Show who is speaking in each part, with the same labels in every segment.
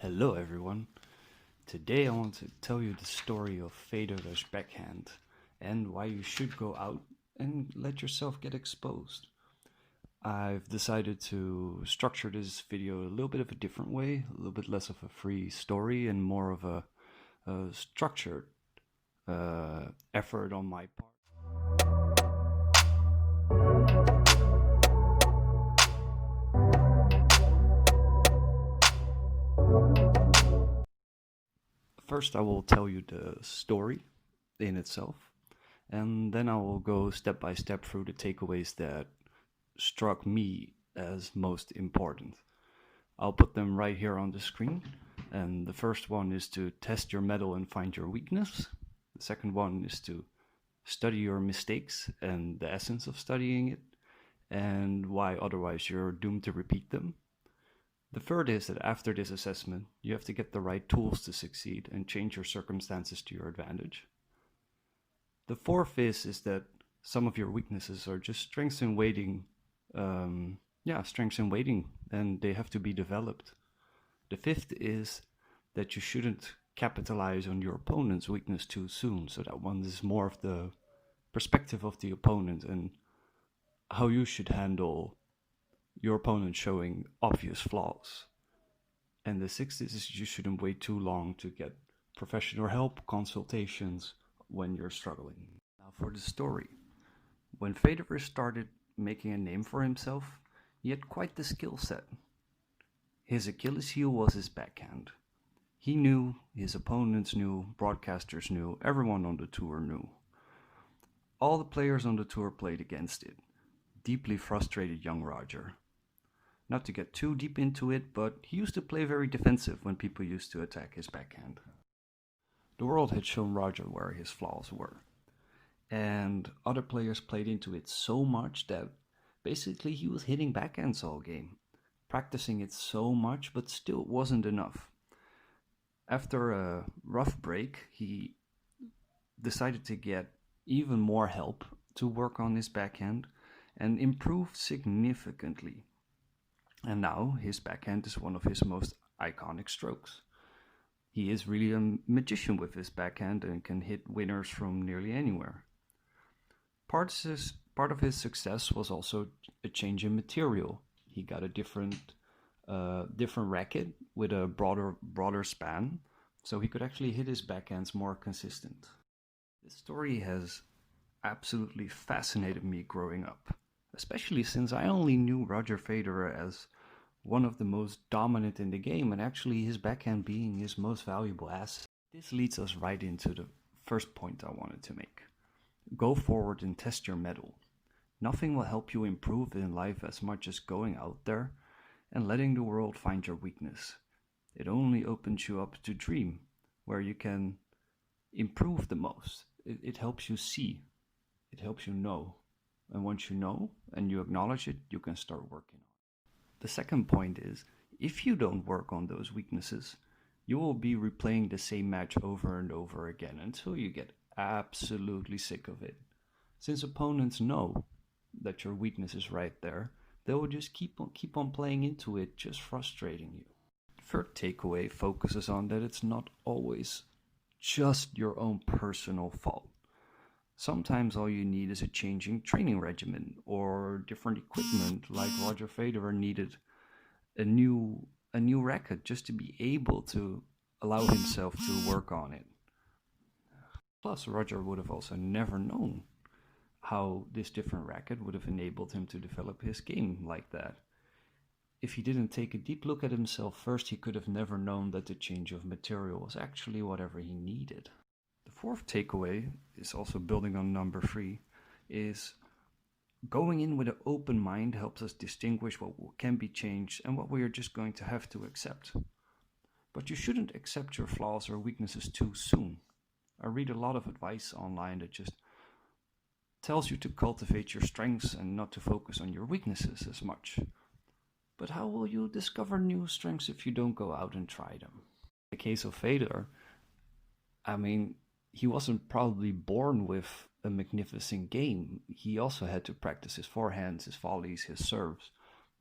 Speaker 1: Hello everyone. Today I want to tell you the story of Federer's backhand and why you should go out and let yourself get exposed. I've decided to structure this video a little bit of a different way, a little bit less of a free story and more of a structured effort on my part. First, I will tell you the story in itself, and then I will go step by step through the takeaways that struck me as most important. I'll put them right here on the screen. And the first one is to test your mettle and find your weakness. The second one is to study your mistakes and the essence of studying it, and why otherwise you're doomed to repeat them. The third is that after this assessment, you have to get the right tools to succeed and change your circumstances to your advantage. The fourth is that some of your weaknesses are just strengths in waiting. Strengths in waiting, and they have to be developed. The fifth is that you shouldn't capitalize on your opponent's weakness too soon. So that one is more of the perspective of the opponent and how you should handle your opponent showing obvious flaws. And the sixth is you shouldn't wait too long to get professional help, consultations when you're struggling. Now for the story. When Federer started making a name for himself, he had quite the skill set. His Achilles heel was his backhand. He knew, his opponents knew, broadcasters knew, everyone on the tour knew. All the players on the tour played against it. Deeply frustrated young Roger. Not to get too deep into it, but he used to play very defensive when people used to attack his backhand. The world had shown Roger where his flaws were. And other players played into it so much that basically he was hitting backhands all game. Practicing it so much, but still wasn't enough. After a rough break, he decided to get even more help to work on his backhand and improve significantly. And now his backhand is one of his most iconic strokes. He is really a magician with his backhand and can hit winners from nearly anywhere. Part of his success was also a change in material. He got a different racket with a broader span, so he could actually hit his backhands more consistent. This story has absolutely fascinated me growing up, especially since I only knew Roger Federer as one of the most dominant in the game, and actually his backhand being his most valuable asset. This leads us right into the first point I wanted to make. Go forward and test your mettle. Nothing will help you improve in life as much as going out there and letting the world find your weakness. It only opens you up to dream, where you can improve the most. It helps you see. It helps you know. And once you know and you acknowledge it, you can start working on it. The second point is, if you don't work on those weaknesses, you will be replaying the same match over and over again until you get absolutely sick of it. Since opponents know that your weakness is right there, they will just keep on playing into it, just frustrating you. Third takeaway focuses on that it's not always just your own personal fault. Sometimes all you need is a changing training regimen or different equipment, like Roger Federer needed a new racket just to be able to allow himself to work on it. Plus, Roger would have also never known how this different racket would have enabled him to develop his game like that. If he didn't take a deep look at himself first, he could have never known that the change of material was actually whatever he needed. The fourth takeaway is also building on number 3, is going in with an open mind helps us distinguish what can be changed and what we are just going to have to accept. But you shouldn't accept your flaws or weaknesses too soon. I read a lot of advice online that just tells you to cultivate your strengths and not to focus on your weaknesses as much. But how will you discover new strengths if you don't go out and try them? In the case of Federer, he wasn't probably born with a magnificent game. He also had to practice his forehands, his volleys, his serves.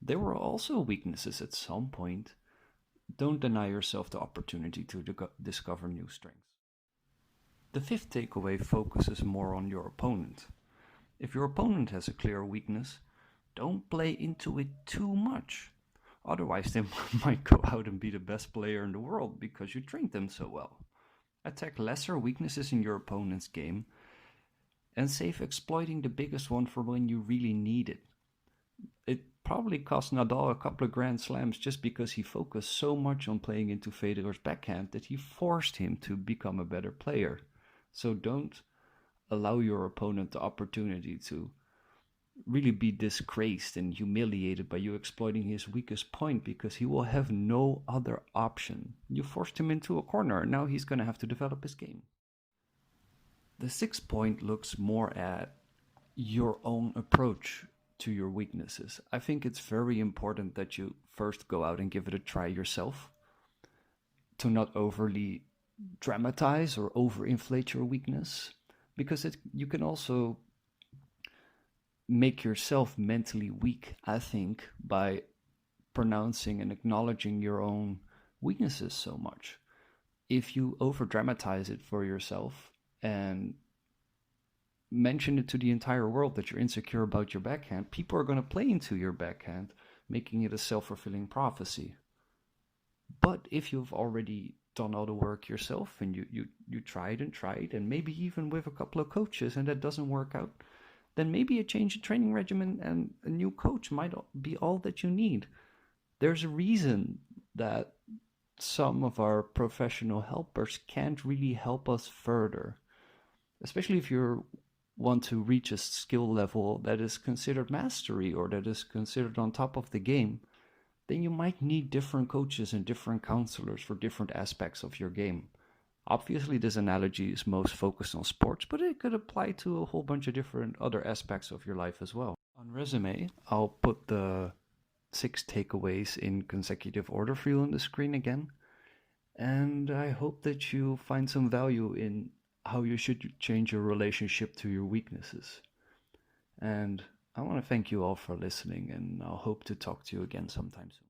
Speaker 1: There were also weaknesses at some point. Don't deny yourself the opportunity to discover new strengths. The fifth takeaway focuses more on your opponent. If your opponent has a clear weakness, don't play into it too much. Otherwise, they might go out and be the best player in the world because you trained them so well. Attack lesser weaknesses in your opponent's game and save exploiting the biggest one for when you really need it. It probably cost Nadal a couple of Grand Slams just because he focused so much on playing into Federer's backhand that he forced him to become a better player. So don't allow your opponent the opportunity to really be disgraced and humiliated by you exploiting his weakest point, because he will have no other option. You forced him into a corner, and now he's going to have to develop his game. The sixth point looks more at your own approach to your weaknesses. I think it's very important that you first go out and give it a try yourself, to not overly dramatize or overinflate your weakness, because you can also make yourself mentally weak, I think, by pronouncing and acknowledging your own weaknesses so much. If you over dramatize it for yourself and mention it to the entire world that you're insecure about your backhand, people are going to play into your backhand, making it a self-fulfilling prophecy. But if you've already done all the work yourself and you tried and maybe even with a couple of coaches, and that doesn't work out, then maybe a change in training regimen and a new coach might be all that you need. There's a reason that some of our professional helpers can't really help us further, especially if you want to reach a skill level that is considered mastery or that is considered on top of the game. Then you might need different coaches and different counselors for different aspects of your game. Obviously, this analogy is most focused on sports, but it could apply to a whole bunch of different other aspects of your life as well. On resume, I'll put the 6 takeaways in consecutive order for you on the screen again. And I hope that you find some value in how you should change your relationship to your weaknesses. And I want to thank you all for listening, and I'll hope to talk to you again sometime soon.